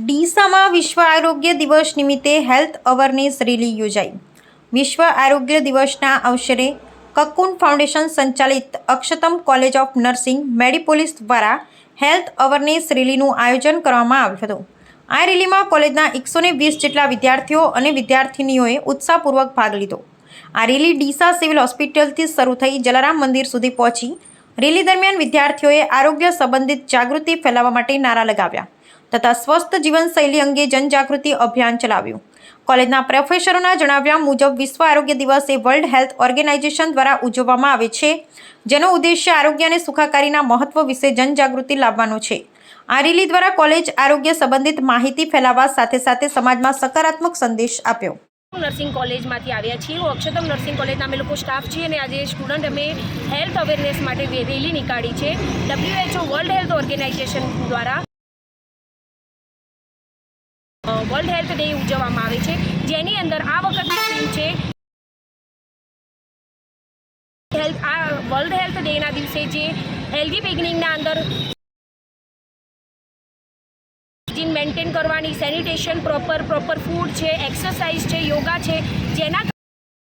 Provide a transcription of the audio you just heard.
ડીસામાં વિશ્વ આરોગ્ય દિવસ નિમિત્તે હેલ્થ અવેરનેસ રેલી યોજાઈ। વિશ્વ આરોગ્ય દિવસના અવસરે કકુન ફાઉન્ડેશન સંચાલિત અક્ષતમ કોલેજ ઓફ નર્સિંગ મેડિપોલિસ દ્વારા હેલ્થ અવેરનેસ રેલીનું આયોજન કરવામાં આવ્યું હતું। આ રેલીમાં કોલેજના 120 જેટલા વિદ્યાર્થીઓ અને વિદ્યાર્થિનીઓએ ઉત્સાહપૂર્વક ભાગ લીધો। આ રેલી ડીસા સિવિલ હોસ્પિટલથી શરૂ થઈ જલારામ મંદિર સુધી પહોંચી। રેલી દરમિયાન વિદ્યાર્થીઓએ આરોગ્ય સંબંધિત જાગૃતિ ફેલાવવા માટે નારા લગાવ્યા તથા સ્વસ્થ જીવનશૈલી અંગે જનજાગૃતિ અભિયાન ચલાવ્યું। કોલેજના પ્રોફેસરોના જણાવ્યા મુજબ વિશ્વ આરોગ્ય દિવસ એ વર્લ્ડ હેલ્થ ઓર્ગેનાઇઝેશન દ્વારા ઉજવવામાં આવે છે, જેનો ઉદ્દેશ્ય આરોગ્ય અને સુખાકારીના મહત્વ વિશે જનજાગૃતિ લાવવાનો છે। આ રેલી દ્વારા કોલેજ આરોગ્ય સંબંધિત માહિતી ફેલાવવા સાથે સાથે સમાજમાં સકારાત્મક સંદેશ આપ્યો। નર્સિંગ કોલેજમાંથી આવ્યા છીએ। હું અક્ષતમ નર્સિંગ કોલેજના અમે લોકો સ્ટાફ છીએ અને આજે સ્ટુડન્ટ અમે હેલ્થ અવેરનેસ માટે રેલી નીકાળી છે। WHO વર્લ્ડ હેલ્થ ઓર્ગેનાઇઝેશન દ્વારા વર્લ્ડ હેલ્થ ડે ઉજવવામાં આવે છે, જેની અંદર આ વખતની થીમ છે હેલ્થ। આ વર્લ્ડ હેલ્થ ડેના દિવસે જે હેલ્ધી બિગિનિંગના અંદર હાઇજીન મેન્ટેન કરવાની, સેનિટેશન, પ્રોપર ફૂડ છે, એક્સરસાઇઝ છે, યોગા છે, જેના